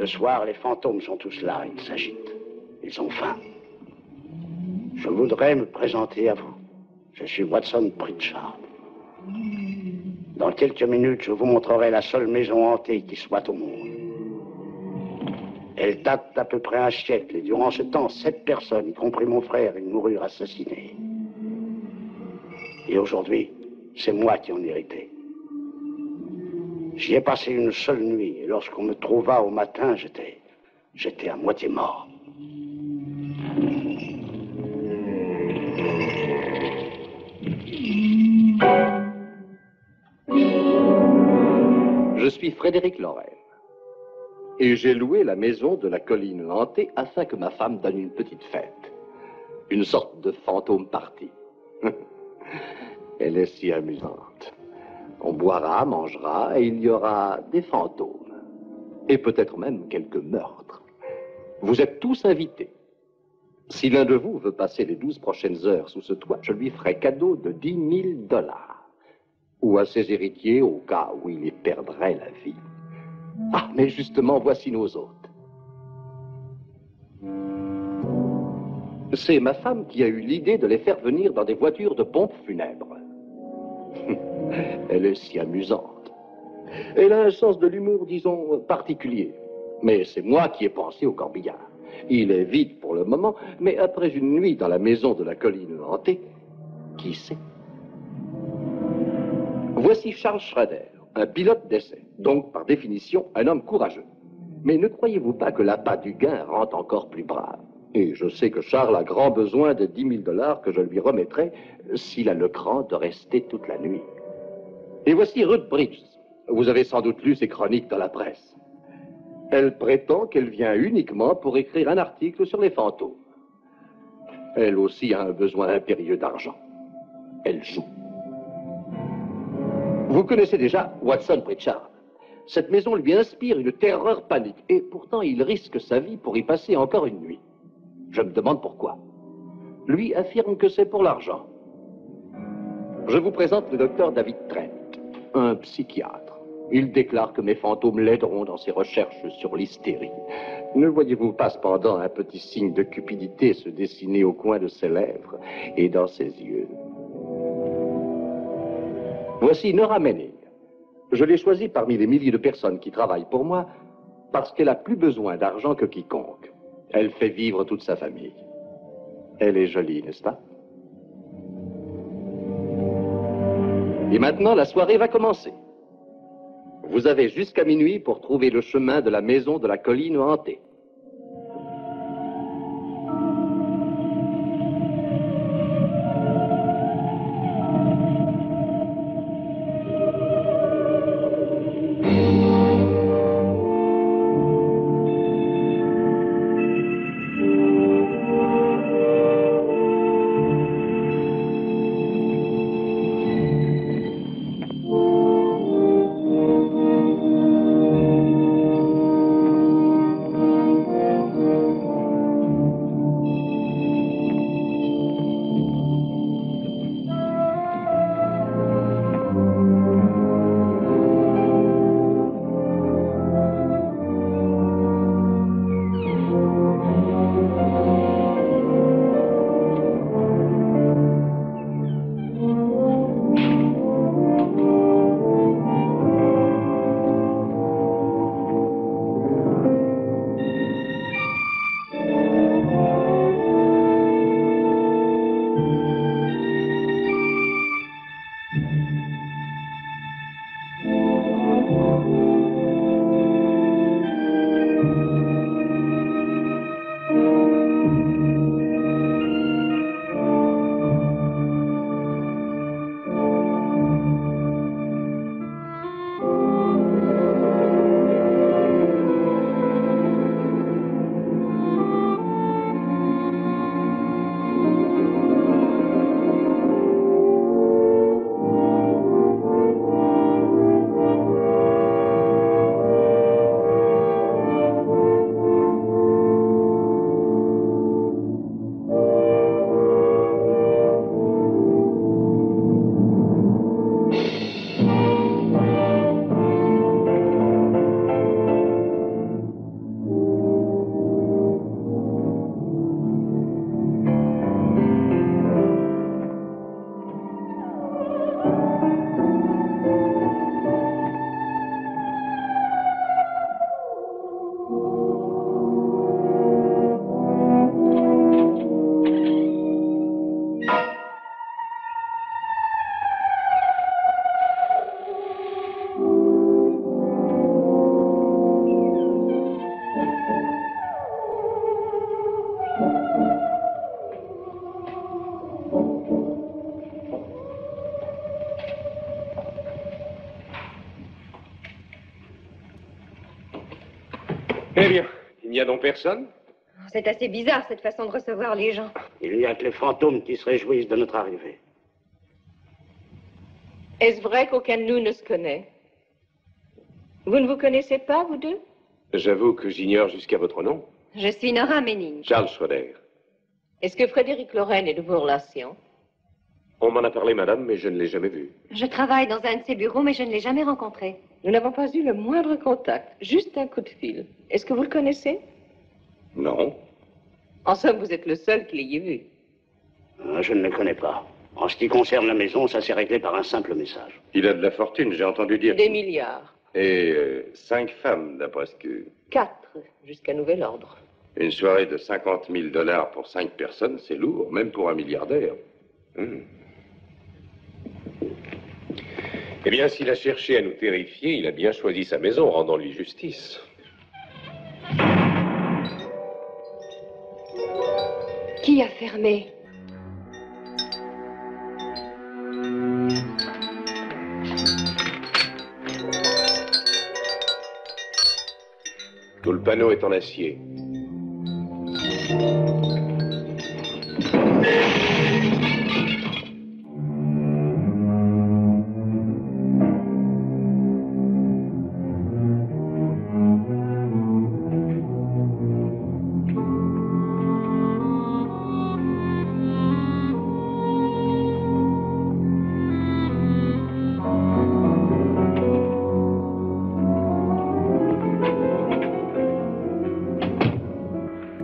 Le soir, les fantômes sont tous là, ils s'agitent. Ils ont faim. Je voudrais me présenter à vous. Je suis Watson Pritchard. Dans quelques minutes, je vous montrerai la seule maison hantée qui soit au monde. Elle date d'à peu près un siècle, et durant ce temps, 7 personnes, y compris mon frère, y moururent assassinées. Et aujourd'hui, c'est moi qui en héritais. J'y ai passé une seule nuit, et lorsqu'on me trouva au matin, j'étais à moitié mort. Je suis Frédéric Laurel. Et j'ai loué la maison de la colline hantée afin que ma femme donne une petite fête. Une sorte de fantôme party. Elle est si amusante. On boira, mangera, et il y aura des fantômes. Et peut-être même quelques meurtres. Vous êtes tous invités. Si l'un de vous veut passer les 12 prochaines heures sous ce toit, je lui ferai cadeau de 10 000 $. Ou à ses héritiers au cas où il y perdrait la vie. Ah, mais justement, voici nos hôtes. C'est ma femme qui a eu l'idée de les faire venir dans des voitures de pompe funèbres. Elle est si amusante. Elle a un sens de l'humour, disons, particulier. Mais c'est moi qui ai pensé au corbillard. Il est vide pour le moment, mais après une nuit dans la maison de la colline hantée, qui sait? Voici Charles Schrader, un pilote d'essai, donc par définition un homme courageux. Mais ne croyez-vous pas que l'appât du gain rend encore plus brave? Et je sais que Charles a grand besoin de 10 000 $ que je lui remettrai s'il a le cran de rester toute la nuit. Et voici Ruth Bridges. Vous avez sans doute lu ses chroniques dans la presse. Elle prétend qu'elle vient uniquement pour écrire un article sur les fantômes. Elle aussi a un besoin impérieux d'argent. Elle joue. Vous connaissez déjà Watson Pritchard. Cette maison lui inspire une terreur panique, et pourtant il risque sa vie pour y passer encore une nuit. Je me demande pourquoi. Lui affirme que c'est pour l'argent. Je vous présente le docteur David Trent, un psychiatre. Il déclare que mes fantômes l'aideront dans ses recherches sur l'hystérie. Ne voyez-vous pas cependant un petit signe de cupidité se dessiner au coin de ses lèvres et dans ses yeux? Voici Nora Manning. Je l'ai choisie parmi les milliers de personnes qui travaillent pour moi parce qu'elle a plus besoin d'argent que quiconque. Elle fait vivre toute sa famille. Elle est jolie, n'est-ce pas? Et maintenant, la soirée va commencer. Vous avez jusqu'à minuit pour trouver le chemin de la maison de la colline hantée. Eh bien, il n'y a donc personne? C'est assez bizarre, cette façon de recevoir les gens. Il n'y a que les fantômes qui se réjouissent de notre arrivée. Est-ce vrai qu'aucun de nous ne se connaît? Vous ne vous connaissez pas, vous deux? J'avoue que j'ignore jusqu'à votre nom. Je suis Nora Menning. Charles Schroeder. Est-ce que Frédéric Lorraine est de vos relations? On m'en a parlé, madame, mais je ne l'ai jamais vu. Je travaille dans un de ses bureaux, mais je ne l'ai jamais rencontré. Nous n'avons pas eu le moindre contact, juste un coup de fil. Est-ce que vous le connaissez? Non. En somme, vous êtes le seul qui l'ayez vu. Je ne le connais pas. En ce qui concerne la maison, ça s'est réglé par un simple message. Il a de la fortune, j'ai entendu dire. Des milliards. Et 5 femmes, d'après ce que... 4, jusqu'à nouvel ordre. Une soirée de 50 000 $ pour 5 personnes, c'est lourd, même pour un milliardaire. Eh bien, s'il a cherché à nous terrifier, il a bien choisi sa maison, rendons-lui justice. Qui a fermé? Tout le panneau est en acier.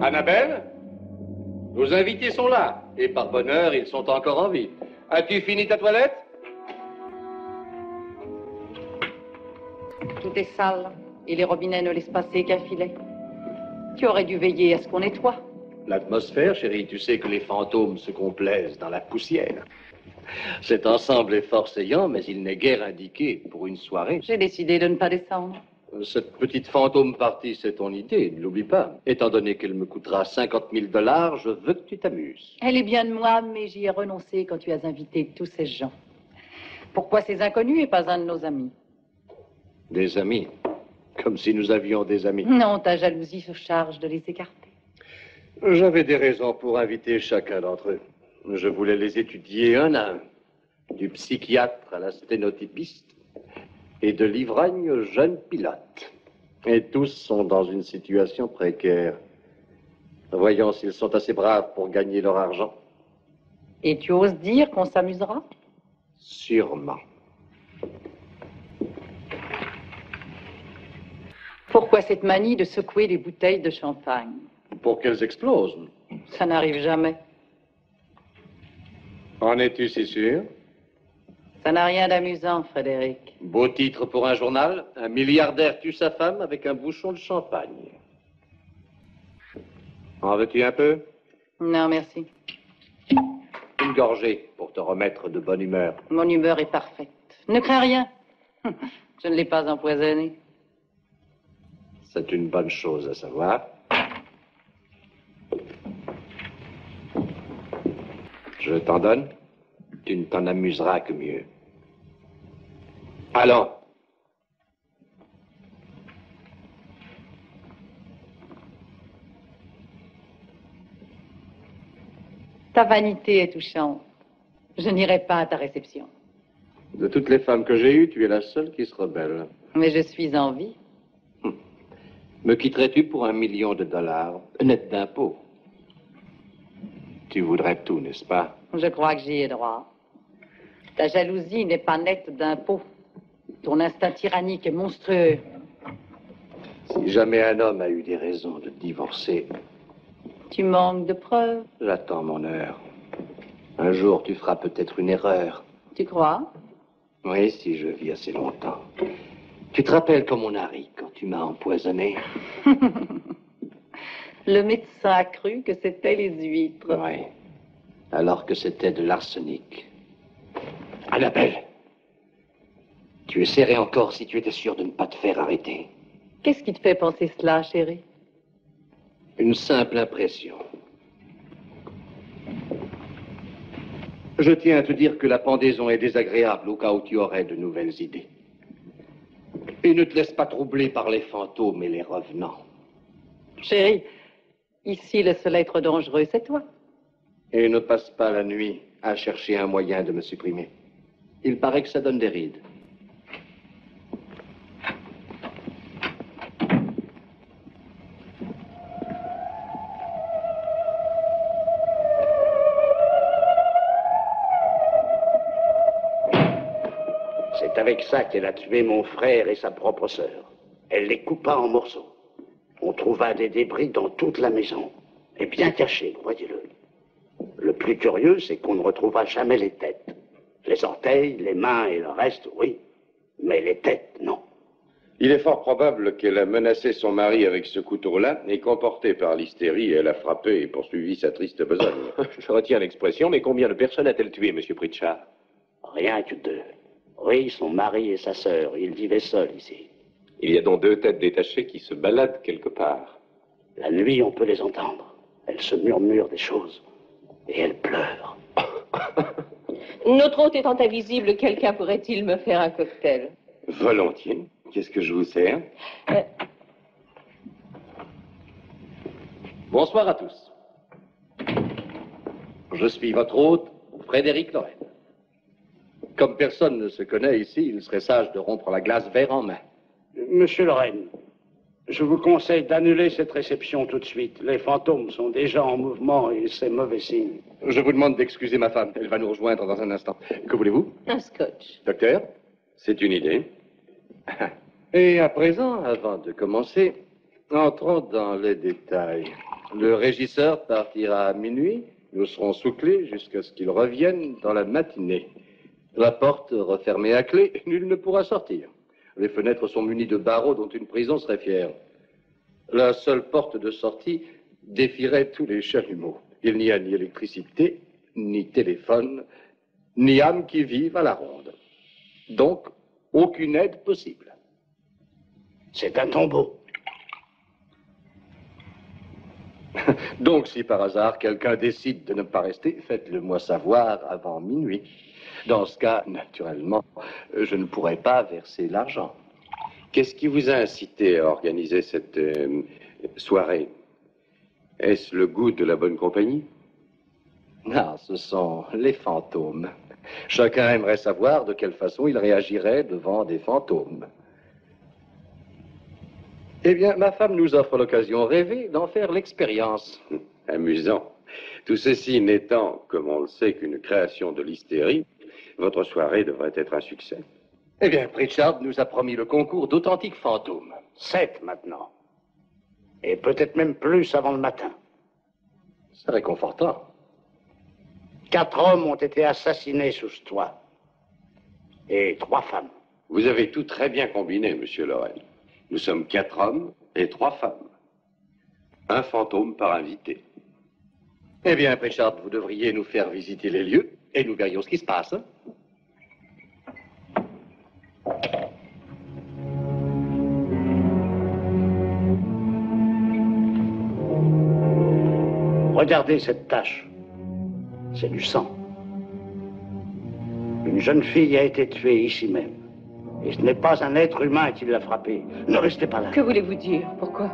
Annabelle? Nos invités sont là. Et par bonheur, ils sont encore en vie. As-tu fini ta toilette? Tout est sale et les robinets ne laissent passer qu'un filet. Tu aurais dû veiller à ce qu'on nettoie. L'atmosphère, chérie, tu sais que les fantômes se complaisent dans la poussière. Cet ensemble est forcéant, mais il n'est guère indiqué pour une soirée. J'ai décidé de ne pas descendre. Cette petite fantôme partie, c'est ton idée, ne l'oublie pas. Étant donné qu'elle me coûtera 50 000 $, je veux que tu t'amuses. Elle est bien de moi, mais j'y ai renoncé quand tu as invité tous ces gens. Pourquoi ces inconnus et pas un de nos amis? Des amis? Comme si nous avions des amis. Non, ta jalousie se charge de les écarter. J'avais des raisons pour inviter chacun d'entre eux. Je voulais les étudier un à un. Du psychiatre à la sténotypiste et de l'ivrogne au jeune pilote. Et tous sont dans une situation précaire. Voyons s'ils sont assez braves pour gagner leur argent. Et tu oses dire qu'on s'amusera? Sûrement. Pourquoi cette manie de secouer les bouteilles de champagne? Pour qu'elles explosent. Ça n'arrive jamais. En es-tu si sûr? Ça n'a rien d'amusant, Frédéric. Beau titre pour un journal. Un milliardaire tue sa femme avec un bouchon de champagne. En veux-tu un peu? Non, merci. Une gorgée pour te remettre de bonne humeur. Mon humeur est parfaite. Ne crains rien. Je ne l'ai pas empoisonné. C'est une bonne chose à savoir. Je t'en donne. Tu ne t'en amuseras que mieux. Allons. Ta vanité est touchante. Je n'irai pas à ta réception. De toutes les femmes que j'ai eues, tu es la seule qui se rebelle. Mais je suis en vie. Me quitterais-tu pour $1 million, net d'impôts? Tu voudrais tout, n'est-ce pas? Je crois que j'y ai droit. Ta jalousie n'est pas nette d'impôts. Ton instinct tyrannique est monstrueux. Si jamais un homme a eu des raisons de divorcer, Tu manques de preuves. j'attends mon heure. Un jour, tu feras peut-être une erreur. Tu crois? Oui, si je vis assez longtemps. Tu te rappelles comme mon Harry quand tu m'as empoisonné? Le médecin a cru que c'était les huîtres. Oui. Alors que c'était de l'arsenic. Annabelle, tu essaierais encore si tu étais sûre de ne pas te faire arrêter. Qu'est-ce qui te fait penser cela, chérie? Une simple impression. Je tiens à te dire que la pendaison est désagréable au cas où tu aurais de nouvelles idées. Et ne te laisse pas troubler par les fantômes et les revenants. Chérie, ici, le seul être dangereux, c'est toi. Et ne passe pas la nuit à chercher un moyen de me supprimer. Il paraît que ça donne des rides. C'est avec ça qu'elle a tué mon frère et sa propre sœur. Elle les coupa en morceaux. On trouva des débris dans toute la maison, et bien cachés, croyez-le. Le plus curieux, c'est qu'on ne retrouvera jamais les têtes. Les orteils, les mains et le reste, oui, mais les têtes, non. Il est fort probable qu'elle a menacé son mari avec ce couteau-là, et qu'emportée par l'hystérie, elle a frappé et poursuivi sa triste besogne. Je retiens l'expression, mais combien de personnes a-t-elle tué, monsieur Pritchard? Rien que 2. Oui, son mari et sa sœur, ils vivaient seuls ici. Il y a donc 2 têtes détachées qui se baladent quelque part. La nuit, on peut les entendre. Elles se murmurent des choses, et elles pleurent. Notre hôte étant invisible, quelqu'un pourrait-il me faire un cocktail? Volontiers. Qu'est-ce que je vous sers? Bonsoir à tous. Je suis votre hôte, Frédéric Lorraine. Comme personne ne se connaît ici, il serait sage de rompre la glace verre en main. Monsieur Lorraine, je vous conseille d'annuler cette réception tout de suite. Les fantômes sont déjà en mouvement et c'est mauvais signe. Je vous demande d'excuser ma femme. Elle va nous rejoindre dans un instant. Que voulez-vous? Un scotch. Docteur? C'est une idée. Et à présent, avant de commencer, entrons dans les détails. Le régisseur partira à minuit. Nous serons sous clé jusqu'à ce qu'il revienne dans la matinée. La porte refermée à clé, nul ne pourra sortir. Les fenêtres sont munies de barreaux dont une prison serait fière. La seule porte de sortie défierait tous les chalumeaux. Il n'y a ni électricité, ni téléphone, ni âme qui vive à la ronde. Donc, aucune aide possible. C'est un tombeau. Donc, si par hasard quelqu'un décide de ne pas rester, faites-le moi savoir avant minuit. Dans ce cas, naturellement, je ne pourrai pas verser l'argent. Qu'est-ce qui vous a incité à organiser cette soirée? Est-ce le goût de la bonne compagnie? Ah, ce sont les fantômes. Chacun aimerait savoir de quelle façon il réagirait devant des fantômes. Eh bien, ma femme nous offre l'occasion rêvée d'en faire l'expérience. Amusant. Tout ceci n'étant, comme on le sait, qu'une création de l'hystérie, votre soirée devrait être un succès. Eh bien, Pritchard nous a promis le concours d'authentiques fantômes. 7 maintenant. Et peut-être même plus avant le matin. C'est réconfortant. 4 hommes ont été assassinés sous ce toit. Et 3 femmes. Vous avez tout très bien combiné, monsieur Lorraine. Nous sommes 4 hommes et 3 femmes. Un fantôme par invité. Eh bien, Pritchard, vous devriez nous faire visiter les lieux et nous verrions ce qui se passe. Regardez cette tache. C'est du sang. Une jeune fille a été tuée ici même. Et ce n'est pas un être humain qui l'a frappée. Ne restez pas là. Que voulez-vous dire? Pourquoi?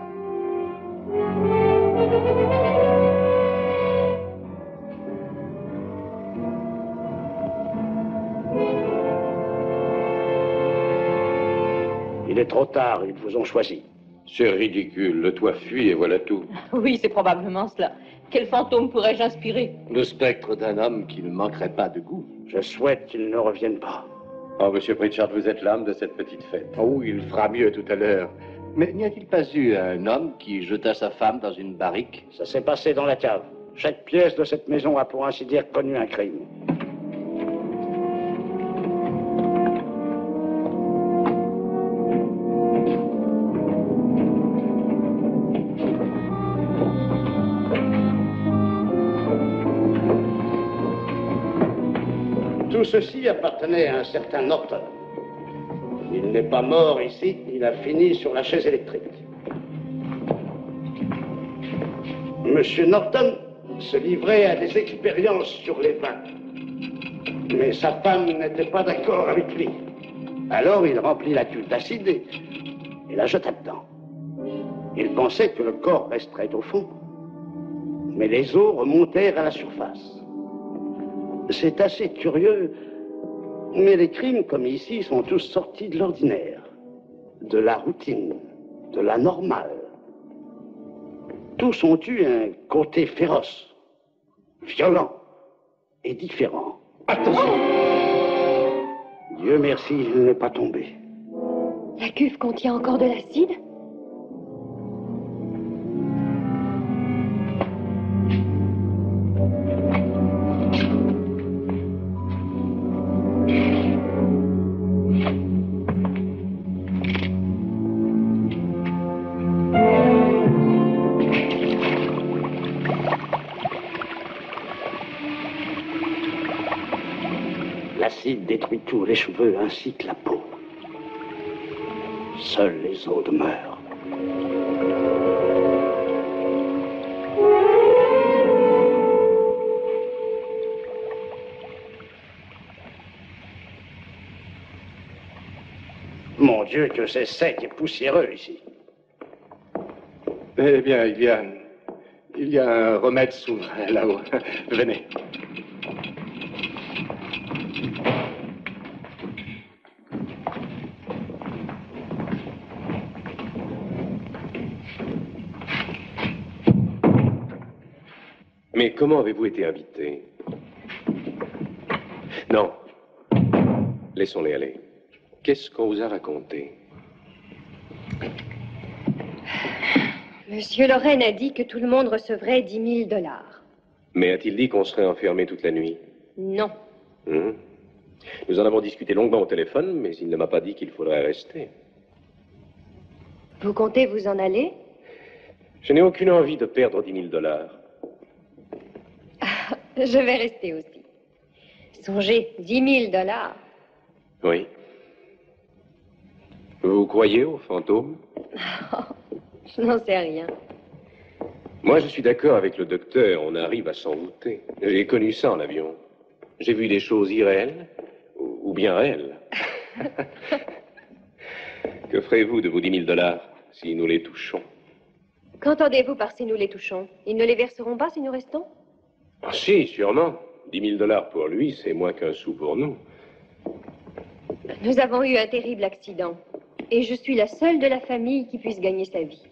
Il est trop tard, ils vous ont choisi. C'est ridicule. Le toit fuit et voilà tout. Oui, c'est probablement cela. Quel fantôme pourrais-je inspirer? Le spectre d'un homme qui ne manquerait pas de goût. Je souhaite qu'il ne revienne pas. Oh, monsieur Pritchard, vous êtes l'âme de cette petite fête. Oh, il fera mieux tout à l'heure. Mais n'y a-t-il pas eu un homme qui jeta sa femme dans une barrique? Ça s'est passé dans la cave. Chaque pièce de cette maison a pour ainsi dire connu un crime. Tout ceci appartenait à un certain Norton. Il n'est pas mort ici, il a fini sur la chaise électrique. Monsieur Norton se livrait à des expériences sur les vins. Mais sa femme n'était pas d'accord avec lui. Alors il remplit la cuve d'acide et la jeta dedans. Il pensait que le corps resterait au fond. Mais les eaux remontèrent à la surface. C'est assez curieux, mais les crimes commis ici sont tous sortis de l'ordinaire, de la routine, de la normale. Tous ont eu un côté féroce, violent et différent. Attention! Dieu merci, il n'est pas tombé. La cuve contient encore de l'acide? L'acide détruit tout, les cheveux ainsi que la peau. Seules les os demeurent. Mon Dieu, que c'est sec et poussiéreux ici. Eh bien, il y a un remède souverain là-haut. Venez. Mais comment avez-vous été invité? Non. Laissons-les aller. Qu'est-ce qu'on vous a raconté? Monsieur Lorraine a dit que tout le monde recevrait 10 000 $. Mais a-t-il dit qu'on serait enfermé toute la nuit? Non. Nous en avons discuté longuement au téléphone, mais il ne m'a pas dit qu'il faudrait rester. Vous comptez vous en aller? Je n'ai aucune envie de perdre 10 000 $. Je vais rester aussi. Songez, 10 000 $. Oui. Vous croyez aux fantômes? Je n'en sais rien. Moi, je suis d'accord avec le docteur, on arrive à s'en douter. J'ai connu ça en avion. J'ai vu des choses irréelles, ou bien réelles. Que ferez-vous de vos 10 000 $ si nous les touchons? Qu'entendez-vous par si nous les touchons? Ils ne les verseront pas si nous restons? Ah, si, sûrement. 10 000 $ pour lui, c'est moins qu'un sou pour nous. Nous avons eu un terrible accident. Et je suis la seule de la famille qui puisse gagner sa vie.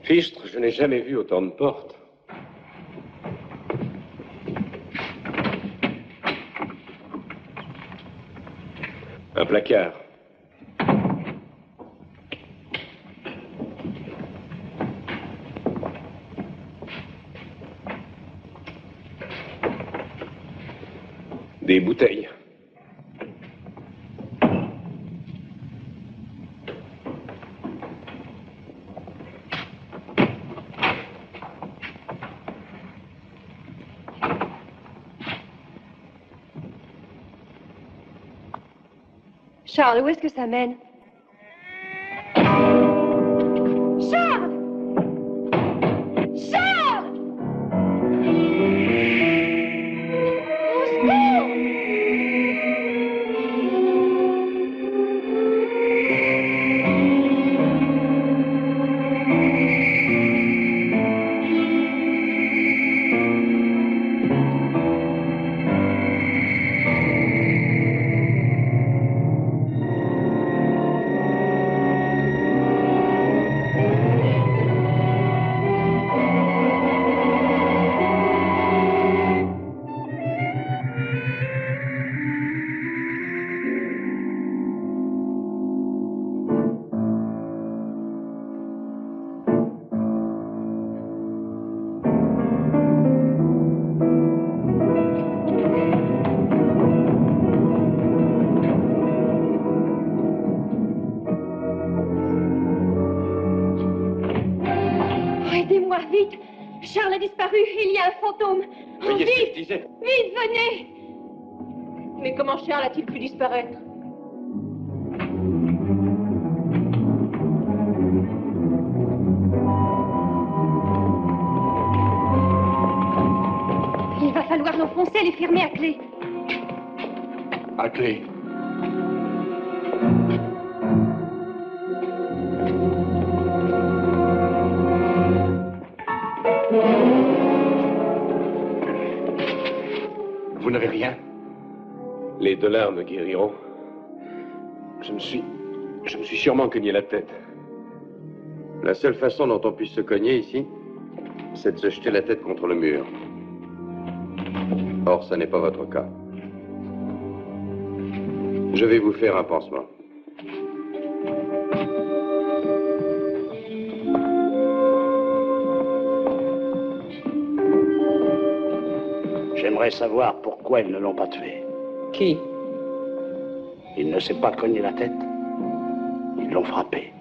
Fichtre, je n'ai jamais vu autant de portes. Un placard. Des bouteilles. Charles, où est-ce que ça mène? Charles! Charles! Au secours! Aidez-moi, vite! Charles a disparu, il y a un fantôme! Oh, Voyez ce que vite! je disais. Vite, venez! Mais comment Charles a-t-il pu disparaître? Il va falloir l'enfoncer et les fermer à clé. À clé. Les dollars me guériront. Je me suis sûrement cogné la tête. La seule façon dont on puisse se cogner ici, c'est de se jeter la tête contre le mur. Or, ça n'est pas votre cas. Je vais vous faire un pansement. J'aimerais savoir pourquoi ils ne l'ont pas tué. Qui? Il ne s'est pas cogné la tête. Ils l'ont frappé.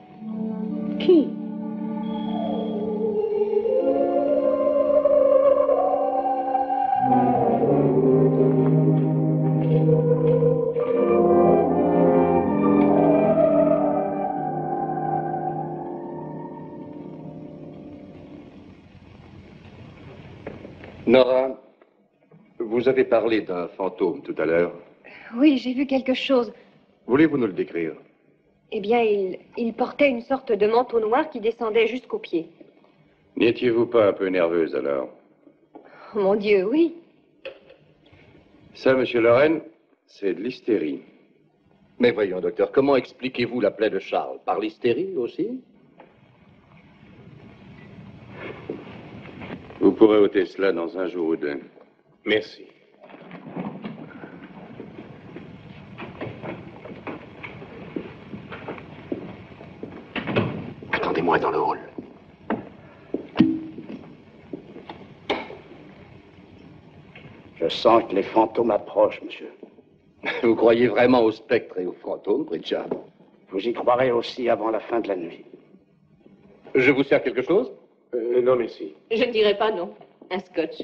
Qui? Nora, vous avez parlé d'un fantôme tout à l'heure. Oui, j'ai vu quelque chose. Voulez-vous nous le décrire? Eh bien, il portait une sorte de manteau noir qui descendait jusqu'aux pieds. N'étiez-vous pas un peu nerveuse alors? Oh, mon Dieu, oui. Ça, monsieur Lorraine, c'est de l'hystérie. Mais voyons, docteur, comment expliquez-vous la plaie de Charles? Par l'hystérie aussi? Vous pourrez ôter cela dans un jour ou deux. Merci. Attendez-moi dans le hall. Je sens que les fantômes approchent, monsieur. Vous croyez vraiment aux spectres et aux fantômes, Pritchard? Vous y croirez aussi avant la fin de la nuit. Je vous sers quelque chose? Non, merci. Je ne dirais pas non. Un scotch.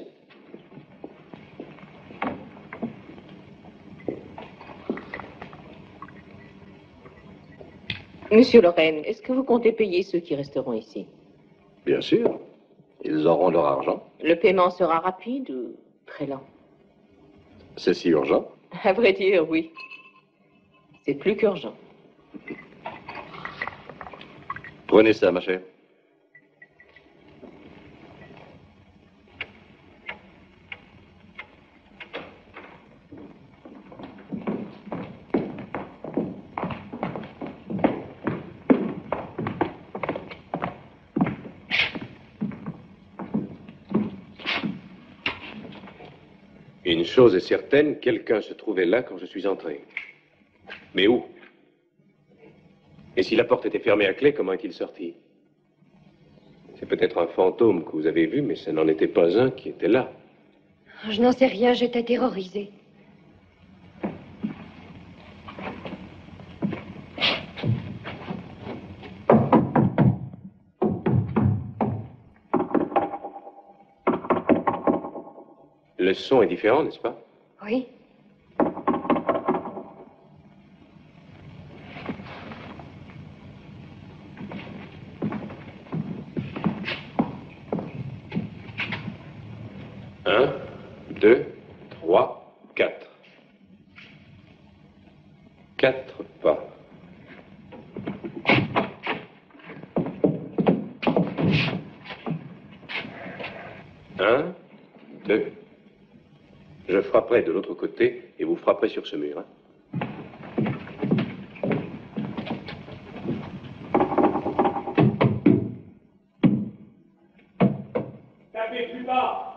Monsieur Lorraine, est-ce que vous comptez payer ceux qui resteront ici? Bien sûr. Ils auront leur argent. Le paiement sera rapide ou très lent? C'est si urgent. À vrai dire, oui. C'est plus qu'urgent. Prenez ça, ma chère. Une chose est certaine, quelqu'un se trouvait là quand je suis entré. Mais où? Et si la porte était fermée à clé, comment est-il sorti? C'est peut-être un fantôme que vous avez vu, mais ce n'en était pas un qui était là. Je n'en sais rien, j'étais terrorisée. Le son est différent, n'est-ce pas? Oui. Un, deux, trois, quatre. 4 pas. Un, deux. Je frapperai de l'autre côté et vous frapperez sur ce mur. Hein. Tapez plus bas.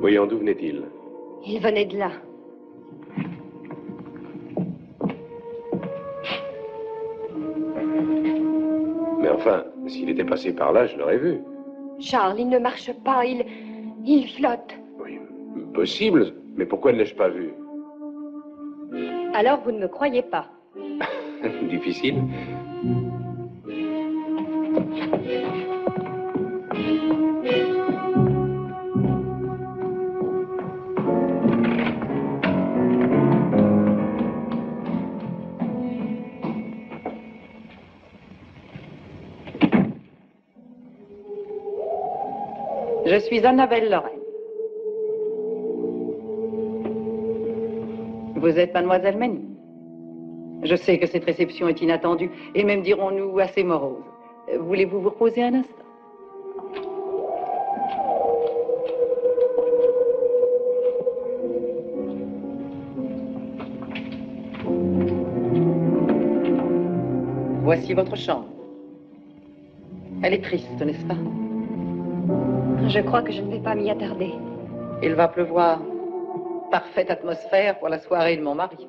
Voyons, d'où venait-il? Il venait de là. Mais enfin, s'il était passé par là, je l'aurais vu. Charles, il ne marche pas, il flotte. Oui, possible, mais pourquoi ne l'ai-je pas vu? Alors vous ne me croyez pas. Difficile. Je suis Annabelle Lorraine. Vous êtes mademoiselle Manning. Je sais que cette réception est inattendue, et même, dirons-nous, assez morose. Voulez-vous vous reposer un instant? Voici votre chambre. Elle est triste, n'est-ce pas? Je crois que je ne vais pas m'y attarder. Il va pleuvoir. Parfaite atmosphère pour la soirée de mon mari.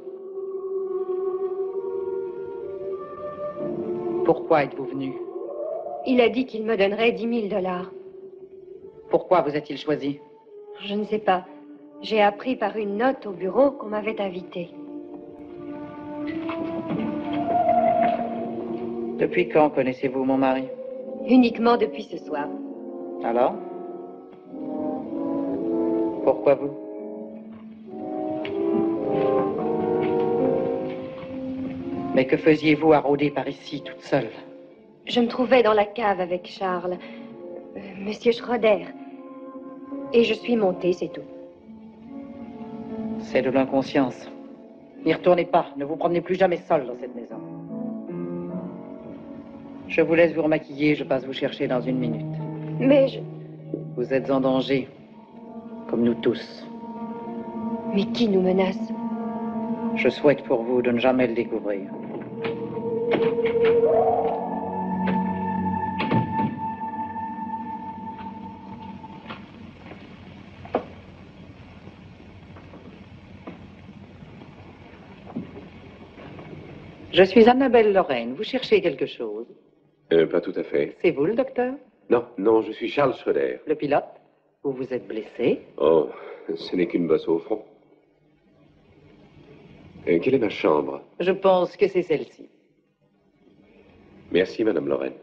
Pourquoi êtes-vous venu? Il a dit qu'il me donnerait 10 000 $. Pourquoi vous a-t-il choisi? Je ne sais pas. J'ai appris par une note au bureau qu'on m'avait invité. Depuis quand connaissez-vous mon mari? Uniquement depuis ce soir. Alors? Pourquoi vous? Mais que faisiez-vous à rôder par ici, toute seule? Je me trouvais dans la cave avec Charles, Monsieur Schroeder. Et je suis montée, c'est tout. C'est de l'inconscience. N'y retournez pas. Ne vous promenez plus jamais seul dans cette maison. Je vous laisse vous remaquiller. Je passe vous chercher dans 1 minute. Mais je... Vous êtes en danger, comme nous tous. Mais qui nous menace? Je souhaite pour vous de ne jamais le découvrir. Je suis Annabelle Lorraine. Vous cherchez quelque chose? Pas tout à fait. C'est vous, le docteur? Non, je suis Charles Schroeder. Le pilote? Vous vous êtes blessé? Oh, ce n'est qu'une bosse au front. Quelle est ma chambre? Je pense que c'est celle-ci. Merci, Madame Lorraine.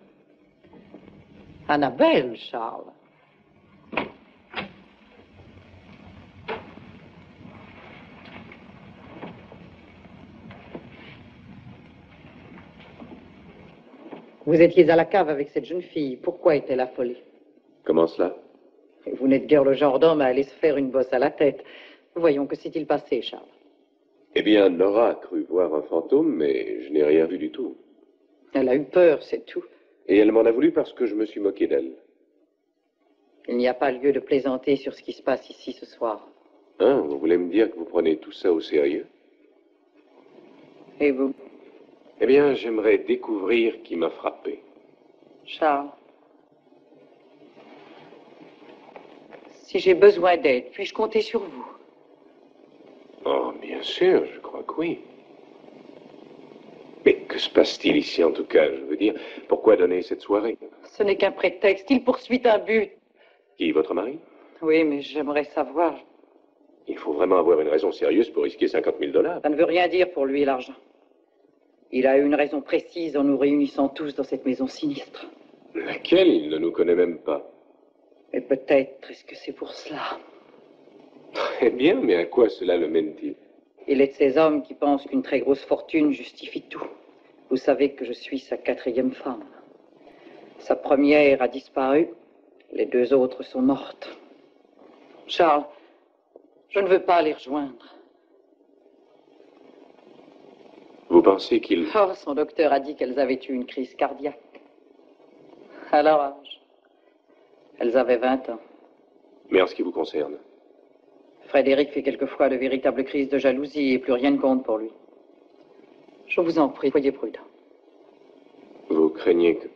Annabelle, Charles. Vous étiez à la cave avec cette jeune fille. Pourquoi est-elle affolée? Comment cela? Vous n'êtes guère le genre d'homme à aller se faire une bosse à la tête. Voyons, que s'est-il passé, Charles? Eh bien, Nora a cru voir un fantôme, mais je n'ai rien vu du tout. Elle a eu peur, c'est tout. Et elle m'en a voulu parce que je me suis moqué d'elle. Il n'y a pas lieu de plaisanter sur ce qui se passe ici ce soir. Hein, vous voulez me dire que vous prenez tout ça au sérieux? Et vous? Eh bien, j'aimerais découvrir qui m'a frappé. Charles, si j'ai besoin d'aide, puis-je compter sur vous? Oh, bien sûr, je crois que oui. Mais que se passe-t-il ici, en tout cas, je veux dire? Pourquoi donner cette soirée? Ce n'est qu'un prétexte. Il poursuit un but. Qui, votre mari? Oui, mais j'aimerais savoir. Il faut vraiment avoir une raison sérieuse pour risquer 50 000 $. Ça ne veut rien dire pour lui, l'argent. Il a eu une raison précise en nous réunissant tous dans cette maison sinistre. Laquelle? Il ne nous connaît même pas. Mais peut-être est-ce que c'est pour cela? Très bien, mais à quoi cela le mène-t-il? Il est de ces hommes qui pensent qu'une très grosse fortune justifie tout. Vous savez que je suis sa 4e femme. Sa première a disparu, les 2 autres sont mortes. Charles, je ne veux pas les rejoindre. Vous pensez qu'il... Oh, son docteur a dit qu'elles avaient eu une crise cardiaque. À leur âge. Elles avaient 20 ans. Mais en ce qui vous concerne? Frédéric fait quelquefois de véritables crises de jalousie et plus rien ne compte pour lui. Je vous en prie, soyez prudent. Vous craignez que...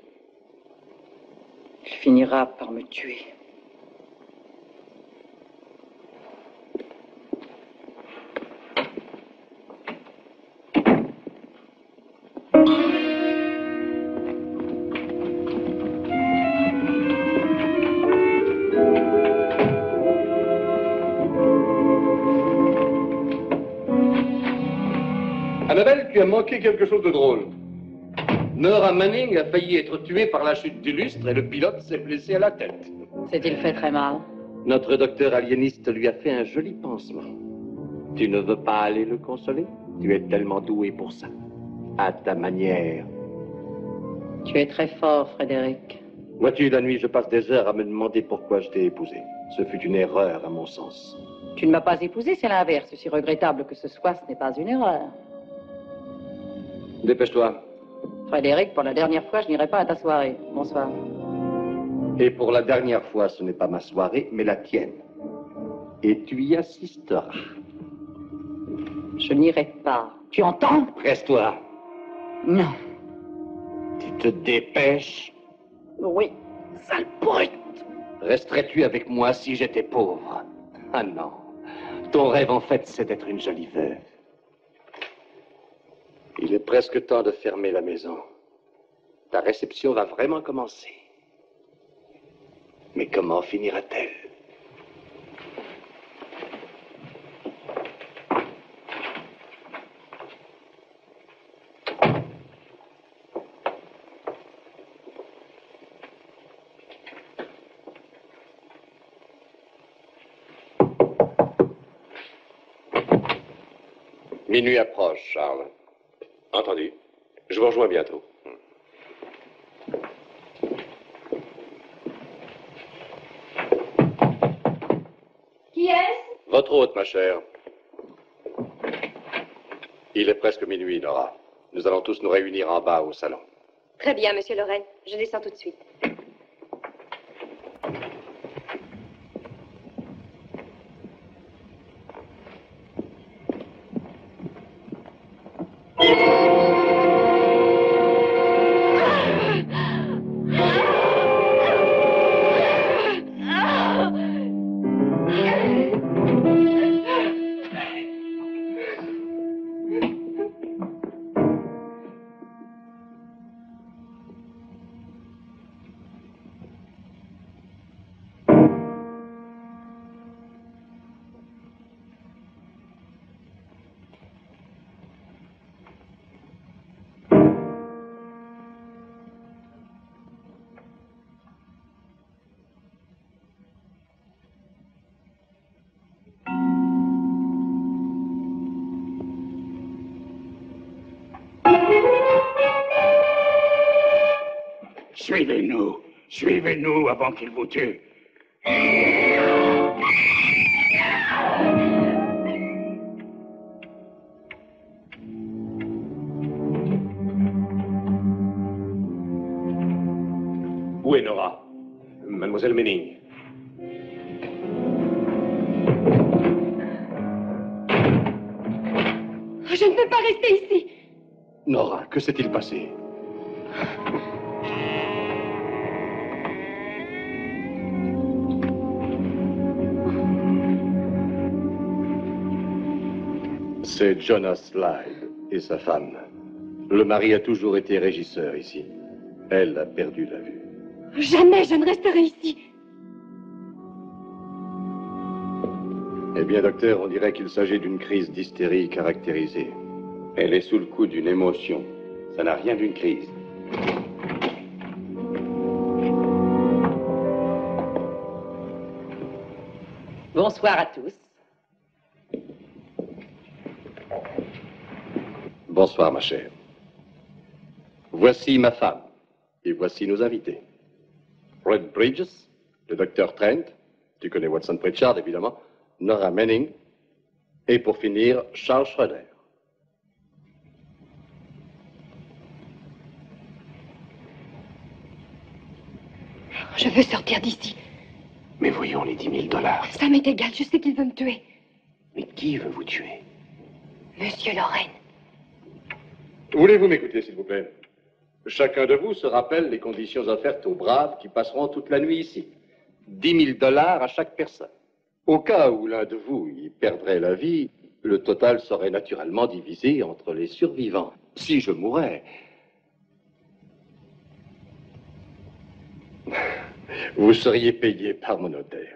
Il finira par me tuer. Annabelle, tu as manqué quelque chose de drôle. Nora Manning a failli être tuée par la chute du lustre et le pilote s'est blessé à la tête. S'est-il fait très mal? Notre docteur aliéniste lui a fait un joli pansement. Tu ne veux pas aller le consoler? Tu es tellement doué pour ça. À ta manière. Tu es très fort, Frédéric. Vois-tu, la nuit, je passe des heures à me demander pourquoi je t'ai épousé. Ce fut une erreur, à mon sens. Tu ne m'as pas épousé, c'est l'inverse. Si regrettable que ce soit, ce n'est pas une erreur. Dépêche-toi. Frédéric, pour la dernière fois, je n'irai pas à ta soirée. Bonsoir. Et pour la dernière fois, ce n'est pas ma soirée, mais la tienne. Et tu y assisteras. Je n'irai pas. Tu entends? Presse-toi. Non. Tu te dépêches. Oui. Sale brute. Resterais-tu avec moi si j'étais pauvre? Ah non. Ton rêve, en fait, c'est d'être une jolie veuve. Il est presque temps de fermer la maison. Ta réception va vraiment commencer. Mais comment finira-t-elle? Minuit approche, Charles. Entendu. Je vous rejoins bientôt. Qui est-ce? Votre hôte, ma chère. Il est presque minuit, Nora. Nous allons tous nous réunir en bas au salon. Très bien, Monsieur Lorraine. Je descends tout de suite. Suivez-nous. Suivez-nous avant qu'il vous tue. Où est Nora? Mademoiselle Manning. Je ne peux pas rester ici. Nora, que s'est-il passé? C'est Jonas Slide et sa femme. Le mari a toujours été régisseur ici. Elle a perdu la vue. Jamais je ne resterai ici. Eh bien, docteur, on dirait qu'il s'agit d'une crise d'hystérie caractérisée. Elle est sous le coup d'une émotion. Ça n'a rien d'une crise. Bonsoir à tous. Bonsoir, ma chère. Voici ma femme. Et voici nos invités. Red Bridges, le docteur Trent, tu connais Watson Pritchard, évidemment, Nora Manning, et pour finir, Charles Schroeder. Je veux sortir d'ici. Mais voyons les 10 000 $. Ça m'est égal, je sais qu'il veut me tuer. Mais qui veut vous tuer? Monsieur Lorraine. Voulez-vous m'écouter, s'il vous plaît? Chacun de vous se rappelle les conditions offertes aux braves qui passeront toute la nuit ici. 10 000 $ à chaque personne. Au cas où l'un de vous y perdrait la vie, le total serait naturellement divisé entre les survivants. Si je mourais, vous seriez payé par mon notaire.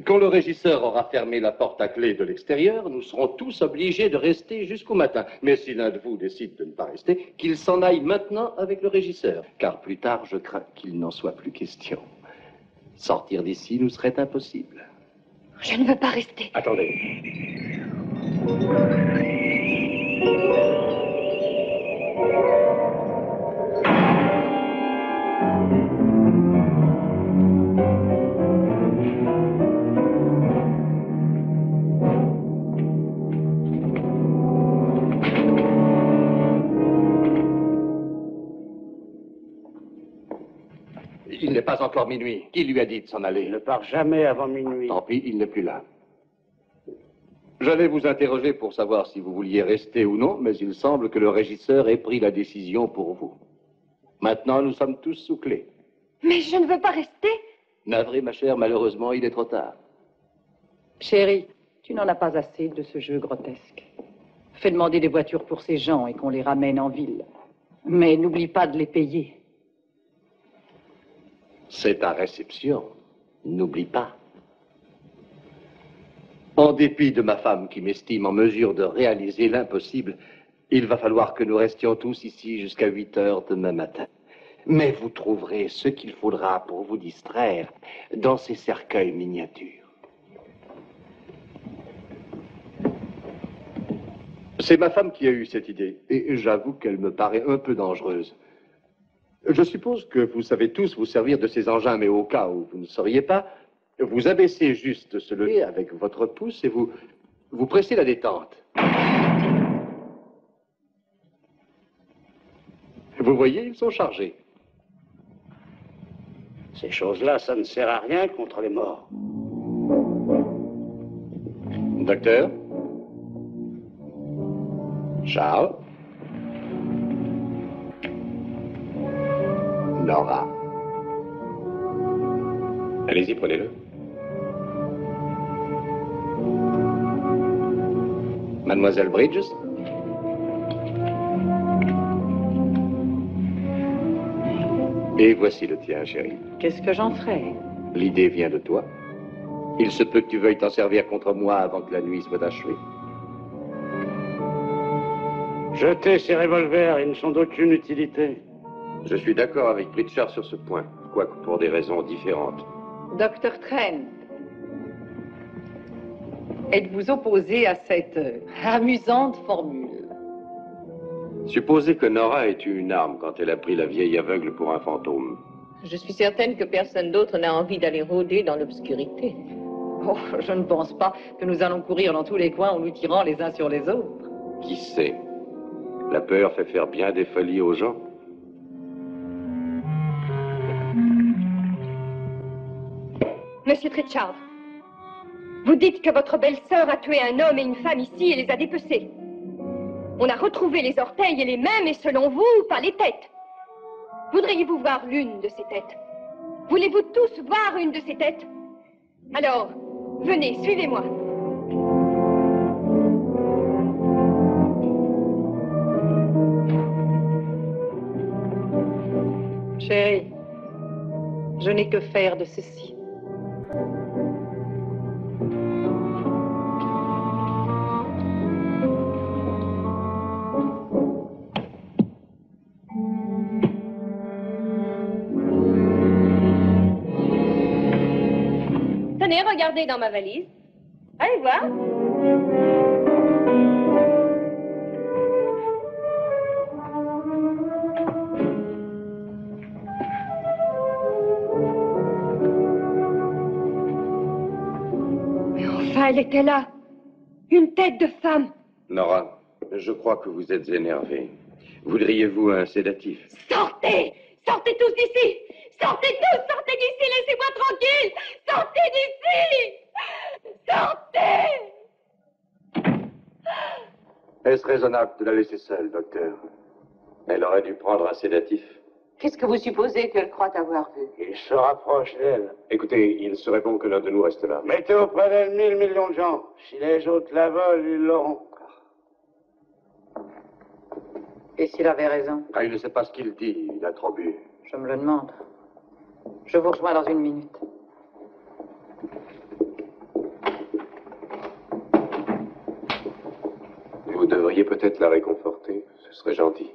Quand le régisseur aura fermé la porte à clé de l'extérieur, nous serons tous obligés de rester jusqu'au matin. Mais si l'un de vous décide de ne pas rester, qu'il s'en aille maintenant avec le régisseur. Car plus tard, je crains qu'il n'en soit plus question. Sortir d'ici nous serait impossible. Je ne veux pas rester. Attendez. Il n'est pas encore minuit. Qui lui a dit de s'en aller? Il ne part jamais avant minuit. Tant pis, il n'est plus là. J'allais vous interroger pour savoir si vous vouliez rester ou non, mais il semble que le régisseur ait pris la décision pour vous. Maintenant, nous sommes tous sous clé. Mais je ne veux pas rester. Navré, ma chère, malheureusement, il est trop tard. Chérie, tu n'en as pas assez de ce jeu grotesque. Fais demander des voitures pour ces gens et qu'on les ramène en ville. Mais n'oublie pas de les payer. C'est ta réception. N'oublie pas. En dépit de ma femme qui m'estime en mesure de réaliser l'impossible, il va falloir que nous restions tous ici jusqu'à 8 heures demain matin. Mais vous trouverez ce qu'il faudra pour vous distraire dans ces cercueils miniatures. C'est ma femme qui a eu cette idée, et j'avoue qu'elle me paraît un peu dangereuse. Je suppose que vous savez tous vous servir de ces engins, mais au cas où vous ne sauriez pas, vous abaissez juste ce levier avec votre pouce et vous pressez la détente. Vous voyez, ils sont chargés. Ces choses-là, ça ne sert à rien contre les morts. Docteur? Charles? Nora? Allez-y, prenez-le. Mademoiselle Bridges? Et voici le tien, chérie. Qu'est-ce que j'en ferai? L'idée vient de toi. Il se peut que tu veuilles t'en servir contre moi avant que la nuit soit achevée. Jetez ces revolvers, ils ne sont d'aucune utilité. Je suis d'accord avec Pritchard sur ce point, quoique pour des raisons différentes. Docteur Trent, êtes-vous opposé à cette amusante formule? Supposez que Nora ait eu une arme quand elle a pris la vieille aveugle pour un fantôme. Je suis certaine que personne d'autre n'a envie d'aller rôder dans l'obscurité. Oh, je ne pense pas que nous allons courir dans tous les coins en nous tirant les uns sur les autres. Qui sait? La peur fait faire bien des folies aux gens. Monsieur Pritchard, vous dites que votre belle-sœur a tué un homme et une femme ici et les a dépecés. On a retrouvé les orteils et les mains, mais selon vous, pas les têtes. Voudriez-vous voir l'une de ces têtes? Voulez-vous tous voir une de ces têtes? Alors, venez, suivez-moi. Chérie, je n'ai que faire de ceci. Tenez, regardez dans ma valise. Allez voir. Mais enfin, elle était là. Une tête de femme. Nora, je crois que vous êtes énervée. Voudriez-vous un sédatif? Sortez! Sortez tous d'ici! Sortez tous! Sortez d'ici! Laissez-moi tranquille! Sortez d'ici! Sortez! Est-ce raisonnable de la laisser seule, docteur? Elle aurait dû prendre un sédatif. Qu'est-ce que vous supposez qu'elle croit avoir vu? Il se rapproche d'elle. Écoutez, il serait bon que l'un de nous reste là. Mettez auprès d'elle 1000 millions de gens. Si les autres la volent, ils l'auront. Et s'il avait raison? Ah, il ne sait pas ce qu'il dit, il a trop bu. Je me le demande. Je vous rejoins dans une minute. Vous devriez peut-être la réconforter. Ce serait gentil.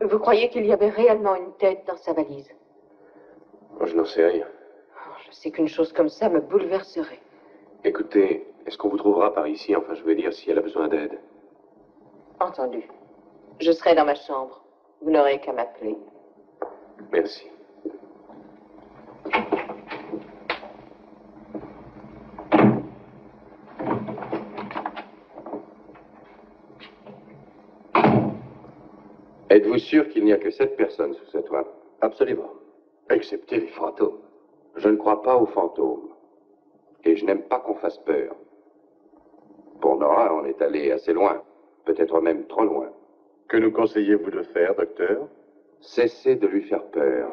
Vous croyez qu'il y avait réellement une tête dans sa valise? Oh, je n'en sais rien. Je sais qu'une chose comme ça me bouleverserait. Écoutez, est-ce qu'on vous trouvera par ici? Enfin, je veux dire, si elle a besoin d'aide. Entendu. Je serai dans ma chambre. Vous n'aurez qu'à m'appeler. Merci. Êtes-vous sûr qu'il n'y a que 7 personnes sous ce toit? Absolument. Excepté les fantômes. Je ne crois pas aux fantômes. Et je n'aime pas qu'on fasse peur. Pour Nora, on est allé assez loin. Peut-être même trop loin. Que nous conseillez-vous de faire, docteur? Cessez de lui faire peur.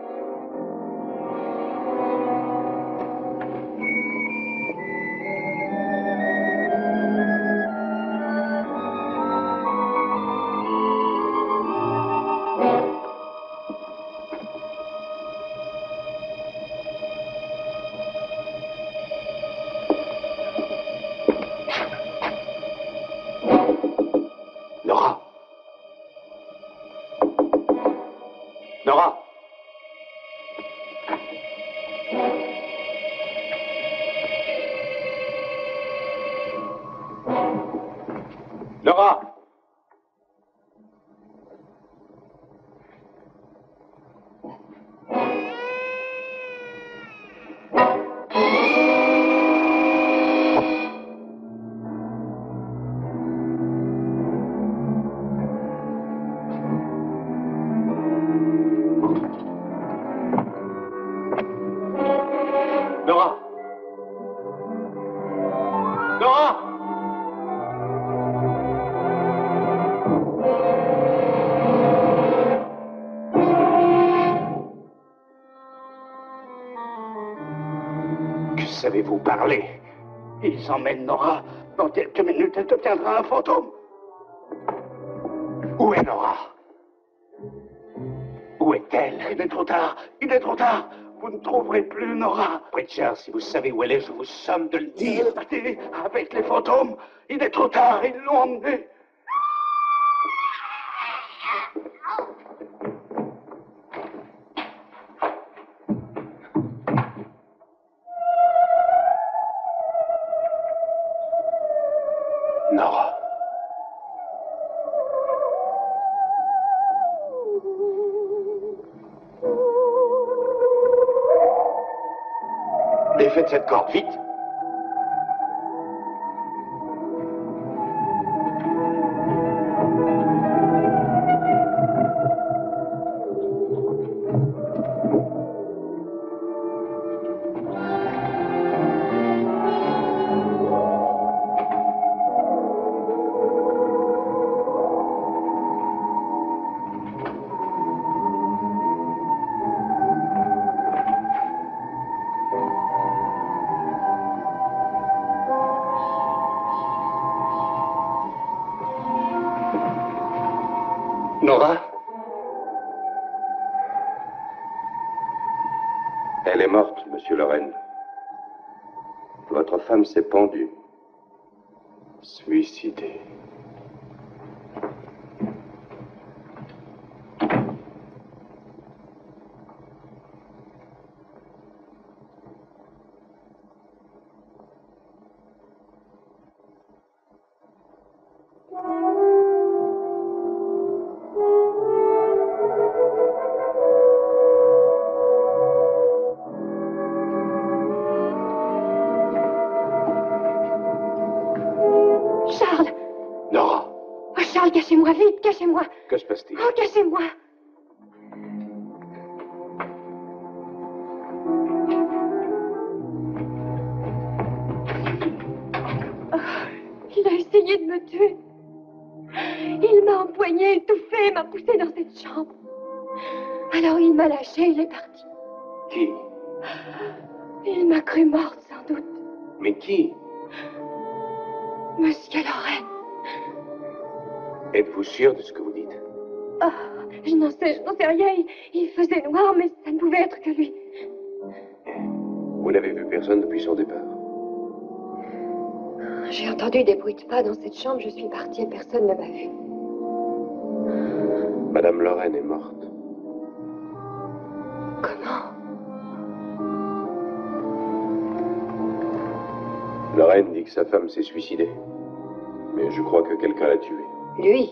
Nora. Nora. Nora. Nora. Nora. Que savez-vous parler? Ils emmènent Nora. Dans quelques minutes, elle deviendra un fantôme. Où est Nora? Où est-elle? Il est trop tard. Il est trop tard. Vous ne trouverez plus Nora. Pritchard, si vous savez où elle est, je vous somme de le dire. Il est parti avec les fantômes. Il est trop tard. Ils l'ont emmené. Nora. Défaites cette corde, vite. Nora? Elle est morte, monsieur Lorraine. Votre femme s'est pendue. Suicidée. Charles! Nora, Oh, Charles, cachez-moi, vite, cachez-moi! que se passe-t-il? Oh, cachez-moi! Oh, il a essayé de me tuer. Il m'a empoigné, étouffé, m'a poussé dans cette chambre. Alors il m'a lâché, il est parti. Qui? Il m'a cru morte, sans doute. Mais qui? Monsieur Lorraine. Êtes-vous sûr de ce que vous dites? Oh, je n'en sais rien. Il faisait noir, mais ça ne pouvait être que lui. Vous n'avez vu personne depuis son départ? J'ai entendu des bruits de pas dans cette chambre, je suis partie et personne ne m'a vue. Madame Lorraine est morte. Comment? Lorraine dit que sa femme s'est suicidée. Mais je crois que quelqu'un l'a tuée. Lui?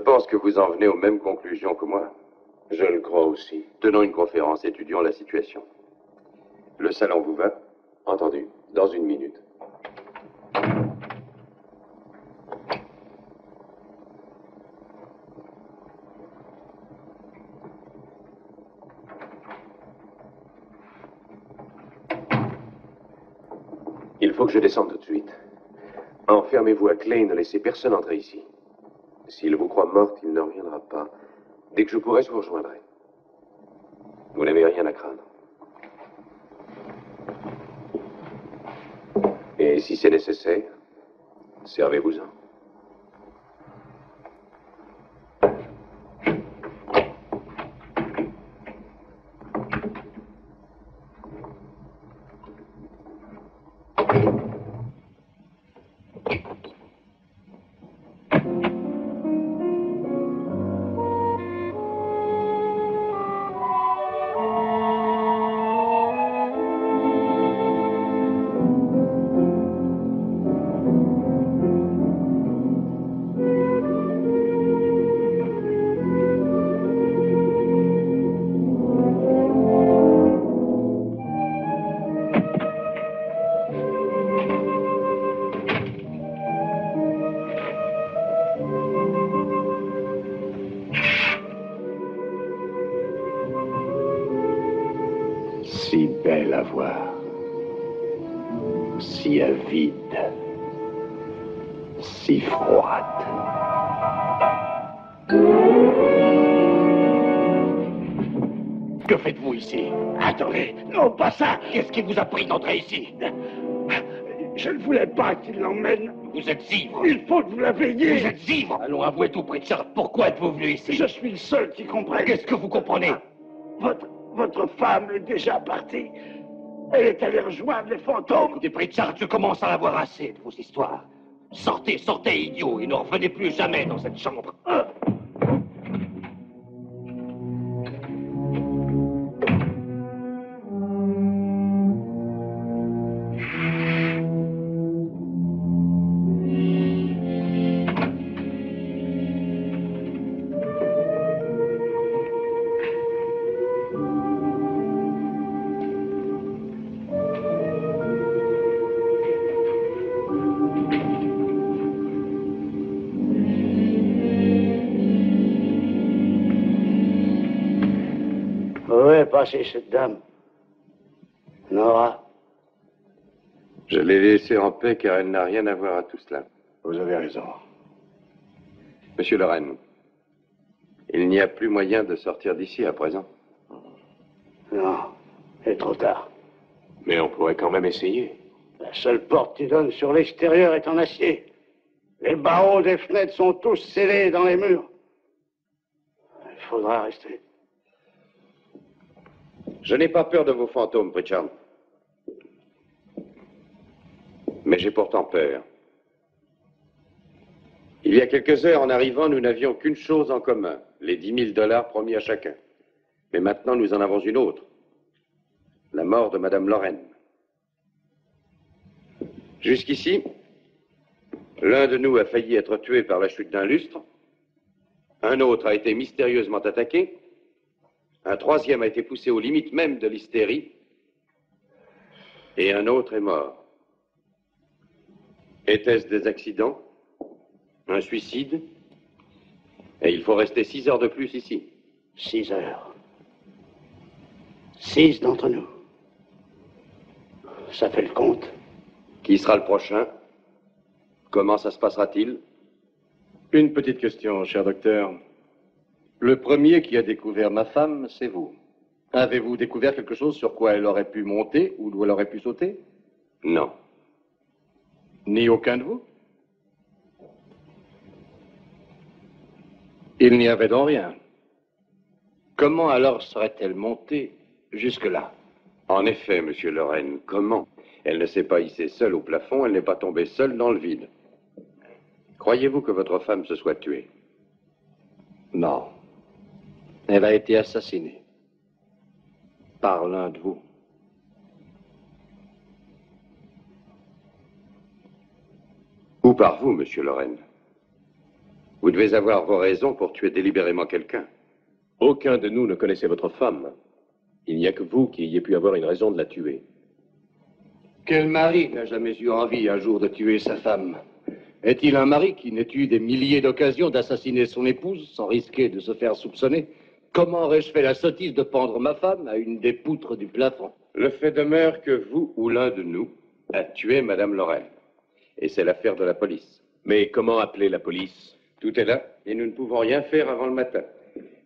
pense que vous en venez aux mêmes conclusions que moi. Je le crois aussi. Tenons une conférence, étudions la situation. Le salon vous va? Entendu. Dans une minute. Il faut que je descende tout de suite. Enfermez-vous à clé et ne laissez personne entrer ici. S'il vous croit morte, il ne reviendra pas. Dès que je pourrai, je vous rejoindrai. Vous n'avez rien à craindre. Et si c'est nécessaire, servez-vous-en. Si belle à voir, si avide, si froide. Que faites-vous ici? Attendez, non, pas ça. Qu'est-ce qui vous a pris d'entrer ici? Je ne voulais pas qu'il l'emmène. Vous êtes ivre. Il faut que vous la veilliez. Vous êtes ivre. Allons, avouez tout, Pritchard. Pourquoi êtes-vous venu ici? Je suis le seul qui comprenne. Qu'est-ce que vous comprenez? Votre femme est déjà partie. Elle est allée rejoindre les fantômes. Écoutez, Pritchard, je commence à en avoir assez de vos histoires. Sortez, sortez, idiot, et ne revenez plus jamais dans cette chambre. Où est passée cette dame? Nora? Je l'ai laissée en paix car elle n'a rien à voir à tout cela. Vous avez raison. Monsieur Lorraine, il n'y a plus moyen de sortir d'ici à présent. Non, il est trop tard. Mais on pourrait quand même essayer. La seule porte qui donne sur l'extérieur est en acier. Les barreaux des fenêtres sont tous scellés dans les murs. Il faudra rester. Je n'ai pas peur de vos fantômes, Pritchard. Mais j'ai pourtant peur. Il y a quelques heures, en arrivant, nous n'avions qu'une chose en commun, les 10 000 $ promis à chacun. Mais maintenant, nous en avons une autre. La mort de Madame Lorraine. Jusqu'ici, l'un de nous a failli être tué par la chute d'un lustre, un autre a été mystérieusement attaqué, un troisième a été poussé aux limites même de l'hystérie, et un autre est mort. Était-ce des accidents? Un suicide? Et il faut rester 6 heures de plus ici. 6 heures. 6 d'entre nous. Ça fait le compte. Qui sera le prochain? Comment ça se passera-t-il? Une petite question, cher docteur. Le premier qui a découvert ma femme, c'est vous. Avez-vous découvert quelque chose sur quoi elle aurait pu monter ou d'où elle aurait pu sauter? Non. Ni aucun de vous? Il n'y avait donc rien. Comment alors serait-elle montée jusque-là? En effet, monsieur Lorraine, comment? Elle ne s'est pas hissée seule au plafond, elle n'est pas tombée seule dans le vide. Croyez-vous que votre femme se soit tuée? Non. Elle a été assassinée. Par l'un de vous. Ou par vous, monsieur Lorraine. Vous devez avoir vos raisons pour tuer délibérément quelqu'un. Aucun de nous ne connaissait votre femme. Il n'y a que vous qui ayez pu avoir une raison de la tuer. Quel mari n'a jamais eu envie un jour de tuer sa femme? Est-il un mari qui n'ait eu des milliers d'occasions d'assassiner son épouse sans risquer de se faire soupçonner? Comment aurais-je fait la sottise de pendre ma femme à une des poutres du plafond? Le fait demeure que vous ou l'un de nous a tué Madame Lorraine. Et c'est l'affaire de la police. Mais comment appeler la police? Tout est là, et nous ne pouvons rien faire avant le matin.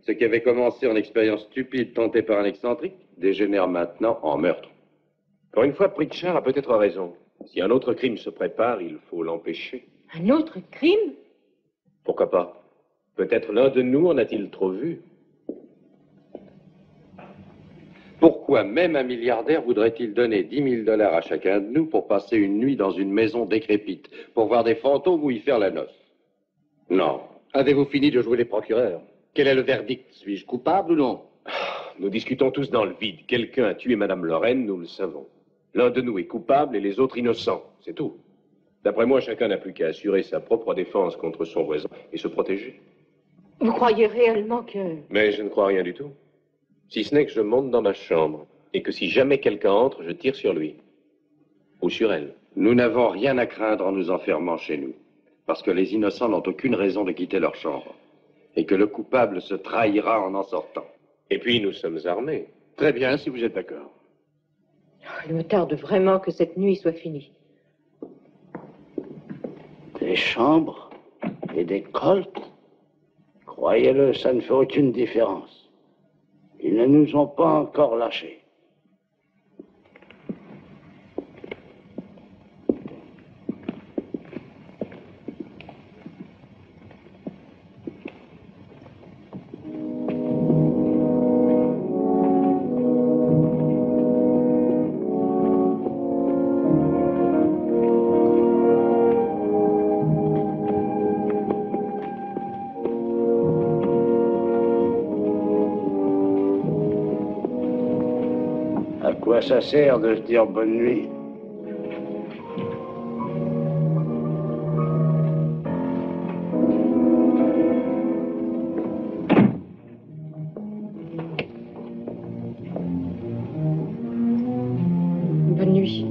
Ce qui avait commencé en expérience stupide tentée par un excentrique dégénère maintenant en meurtre. Pour une fois, Pritchard a peut-être raison. Si un autre crime se prépare, il faut l'empêcher. Un autre crime? Pourquoi pas? Peut-être l'un de nous en a-t-il trop vu. Pourquoi même un milliardaire voudrait-il donner 10 000 $ à chacun de nous pour passer une nuit dans une maison décrépite, pour voir des fantômes ou y faire la noce? Non. Avez-vous fini de jouer les procureurs? Quel est le verdict? Suis-je coupable ou non? Nous discutons tous dans le vide. Quelqu'un a tué Madame Lorraine, nous le savons. L'un de nous est coupable et les autres innocents. C'est tout. D'après moi, chacun n'a plus qu'à assurer sa propre défense contre son voisin et se protéger. Vous croyez réellement que... Mais je ne crois rien du tout. Si ce n'est que je monte dans ma chambre et que si jamais quelqu'un entre, je tire sur lui. Ou sur elle. Nous n'avons rien à craindre en nous enfermant chez nous. Parce que les innocents n'ont aucune raison de quitter leur chambre. Et que le coupable se trahira en sortant. Et puis, nous sommes armés. Très bien, si vous êtes d'accord. Il me tarde vraiment que cette nuit soit finie. Des chambres et des colts? Croyez-le, ça ne fait aucune différence. Ils ne nous ont pas encore lâchés. À quoi ça sert de se dire bonne nuit? Bonne nuit.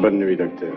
Bonne nuit, docteur.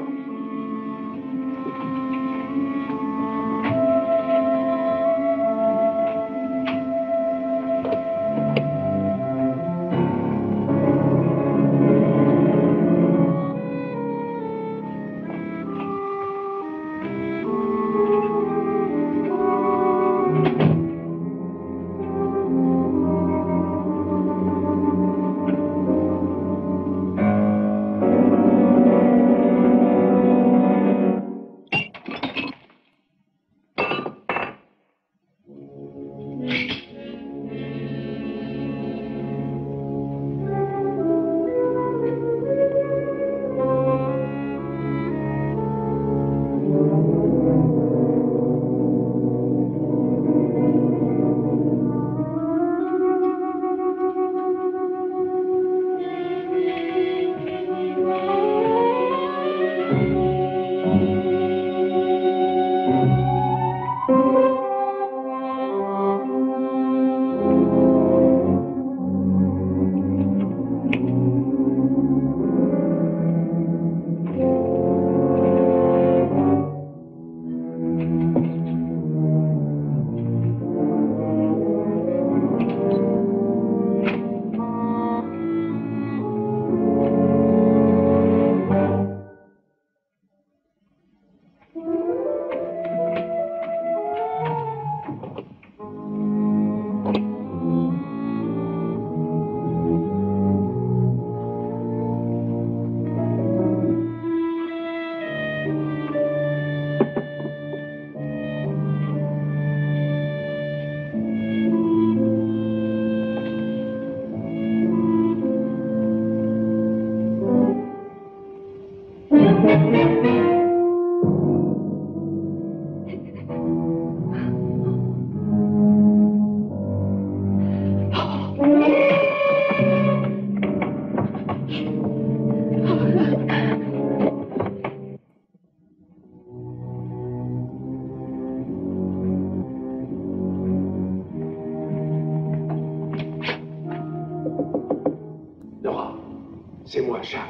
C'est moi, Charles.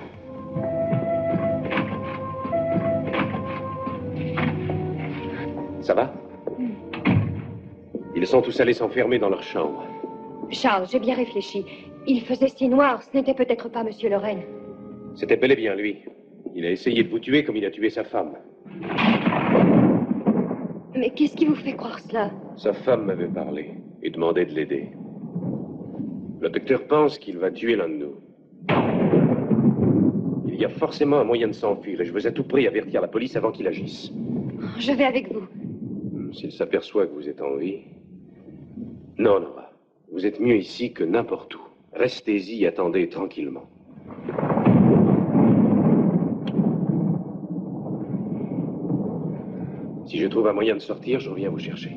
Ça va? Ils sont tous allés s'enfermer dans leur chambre. Charles, j'ai bien réfléchi. Il faisait si noir, ce n'était peut-être pas Monsieur Lorraine. C'était bel et bien lui. Il a essayé de vous tuer comme il a tué sa femme. Mais qu'est-ce qui vous fait croire cela? Sa femme m'avait parlé et demandé de l'aider. Le docteur pense qu'il va tuer l'un de nous. Il y a forcément un moyen de s'enfuir et je veux à tout prix avertir la police avant qu'il agisse. Je vais avec vous. S'il s'aperçoit que vous êtes en vie... Non, Nora. Vous êtes mieux ici que n'importe où. Restez-y et attendez tranquillement. Si je trouve un moyen de sortir, je reviens vous chercher.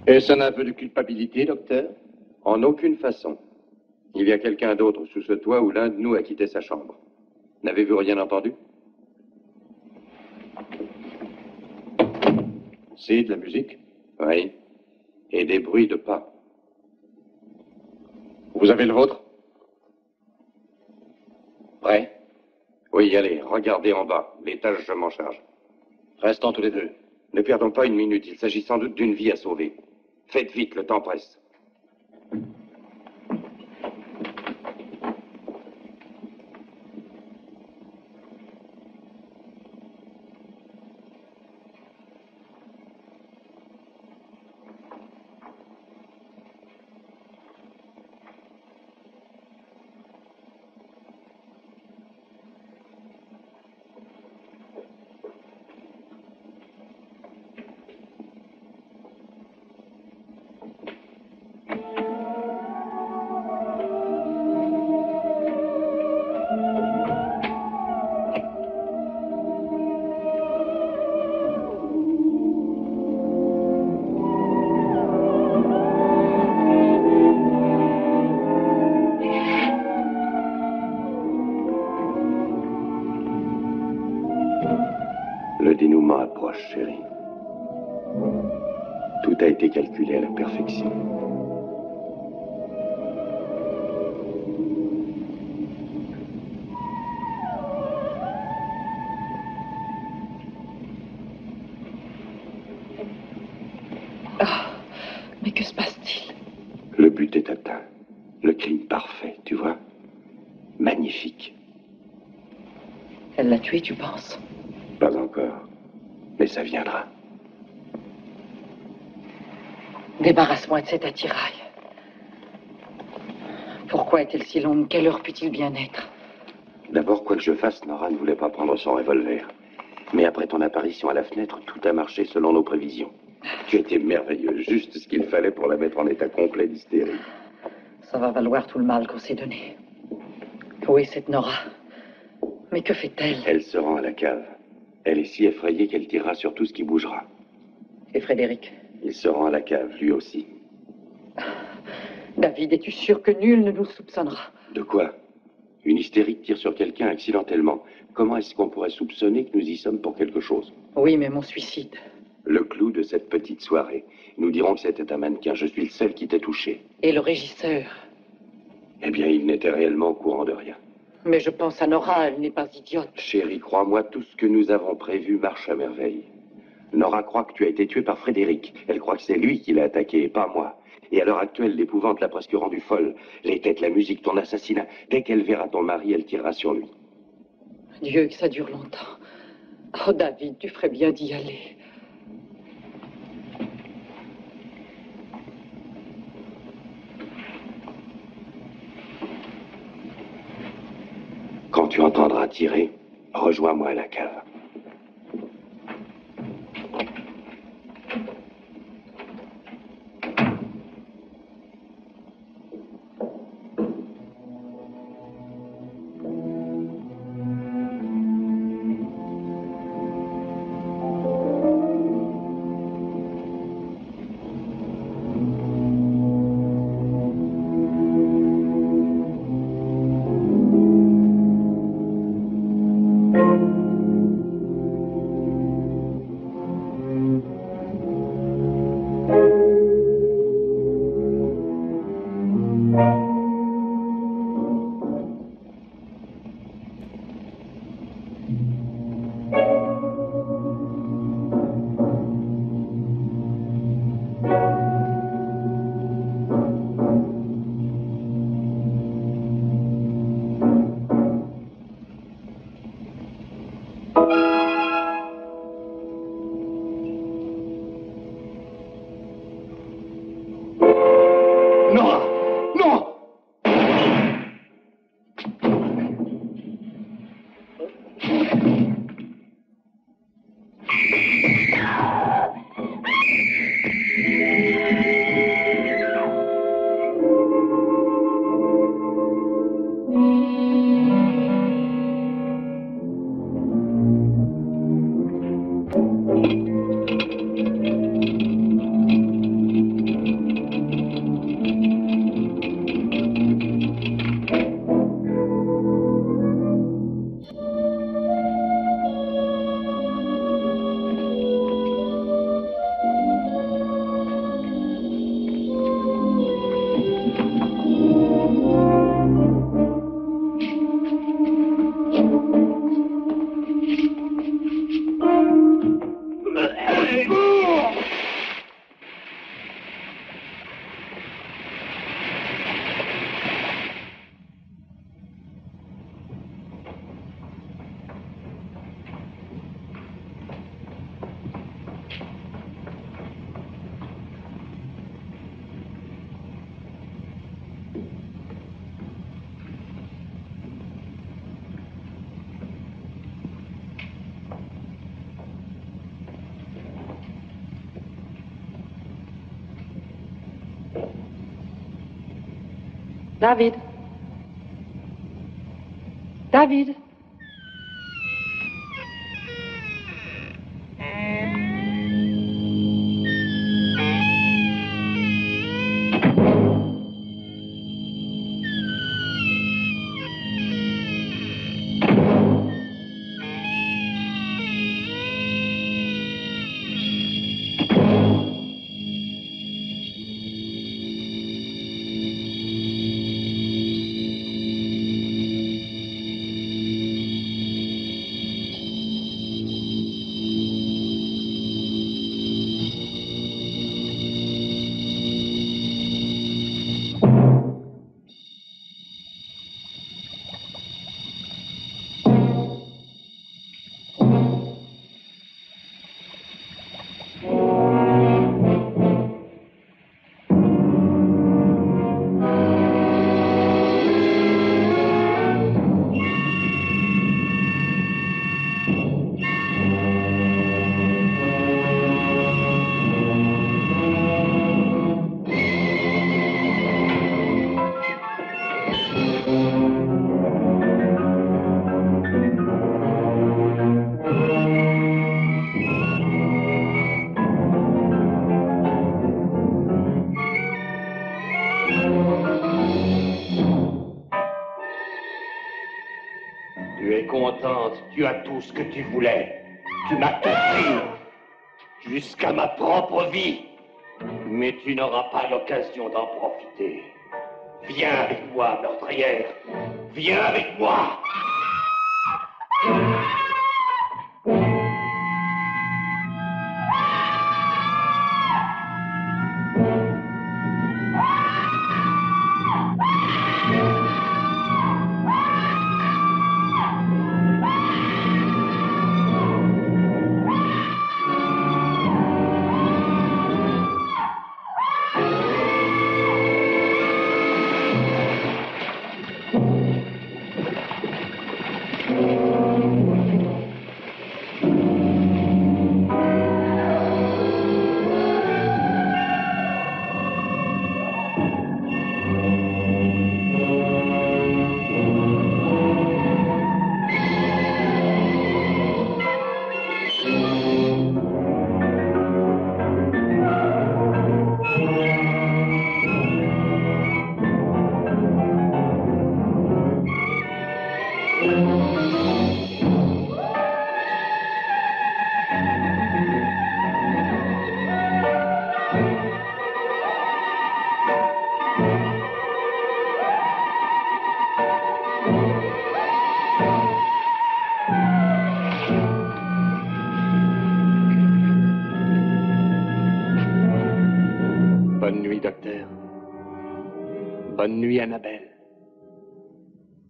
Est-ce un aveu de culpabilité, docteur? En aucune façon. Il y a quelqu'un d'autre sous ce toit où l'un de nous a quitté sa chambre. N'avez-vous rien entendu? C'est de la musique? Oui. Et des bruits de pas. Vous avez le vôtre? Prêt? Oui, allez, regardez en bas. L'étage, je m'en charge. Restons tous les deux. Ne perdons pas une minute. Il s'agit sans doute d'une vie à sauver. Faites vite, le temps presse. Le dénouement approche, chérie. Tout a été calculé à la perfection. Mais que se passe-t-il? Le but est atteint. Le crime parfait, tu vois? Magnifique. Elle l'a tué, tu penses? Pas encore. Mais ça viendra. Débarrasse-moi de cet attirail. Pourquoi est-elle si longue? Quelle heure peut-il bien être? D'abord, quoi que je fasse, Nora ne voulait pas prendre son revolver. Mais après ton apparition à la fenêtre, tout a marché selon nos prévisions. Tu étais merveilleux, juste ce qu'il fallait pour la mettre en état complet d'hystérie. Ça va valoir tout le mal qu'on s'est donné. Où est cette Nora? Mais que fait-elle? Elle se rend à la cave. Elle est si effrayée qu'elle tirera sur tout ce qui bougera. Et Frédéric? Il se rend à la cave, lui aussi. David, es-tu sûr que nul ne nous soupçonnera? De quoi? Une hystérique tire sur quelqu'un accidentellement. Comment est-ce qu'on pourrait soupçonner que nous y sommes pour quelque chose? Oui, mais mon suicide. Le clou de cette petite soirée. Nous dirons que c'était un mannequin. Je suis le seul qui t'ait touché. Et le régisseur? Eh bien, il n'était réellement au courant de rien. Mais je pense à Nora, elle n'est pas idiote. Chérie, crois-moi, tout ce que nous avons prévu marche à merveille. Nora croit que tu as été tué par Frédéric. Elle croit que c'est lui qui l'a attaqué, et pas moi. Et à l'heure actuelle, l'épouvante l'a presque rendue folle. Les têtes, la musique, ton assassinat. Dès qu'elle verra ton mari, elle tirera sur lui. Dieu, que ça dure longtemps. Oh, David, tu ferais bien d'y aller. Quand tu entendras tirer, rejoins-moi à la cave. David. David. Tu es contente, tu as tout ce que tu voulais. Tu m'as tout pris, jusqu'à ma propre vie. Mais tu n'auras pas l'occasion d'en profiter. Viens avec moi, meurtrière. Viens avec moi. Bonne nuit, docteur. Bonne nuit, Annabelle.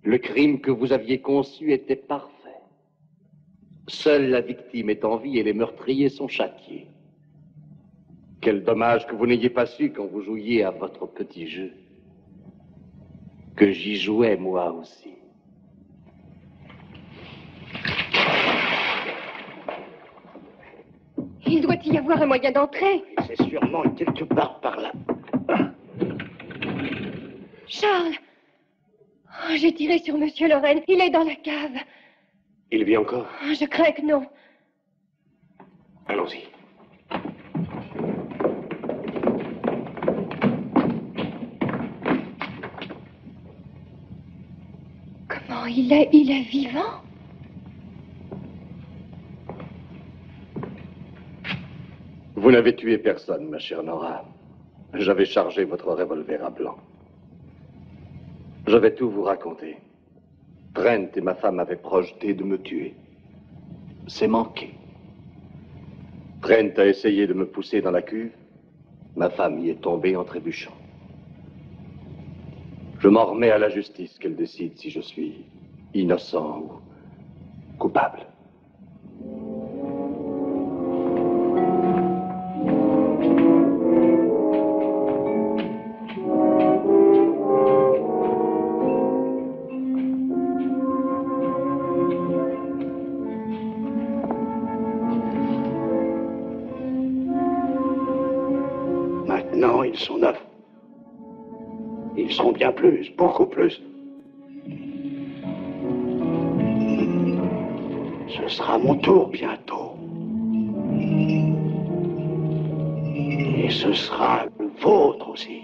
Le crime que vous aviez conçu était parfait. Seule la victime est en vie et les meurtriers sont châtiés. Quel dommage que vous n'ayez pas su, quand vous jouiez à votre petit jeu, que j'y jouais moi aussi. Il doit y avoir un moyen d'entrer. C'est sûrement quelque part par là. Charles! Oh, j'ai tiré sur Monsieur Lorraine. Il est dans la cave. Il vit encore? Oh, je crains que non. Allons-y. Comment il est vivant? Vous n'avez tué personne, ma chère Nora. J'avais chargé votre revolver à blanc. Je vais tout vous raconter. Trent et ma femme avaient projeté de me tuer. C'est manqué. Trent a essayé de me pousser dans la cuve. Ma femme y est tombée en trébuchant. Je m'en remets à la justice qu'elle décide si je suis innocent ou coupable. Maintenant, ils sont 9. Ils seront bien plus, beaucoup plus. Ce sera mon tour bientôt. Et ce sera le vôtre aussi.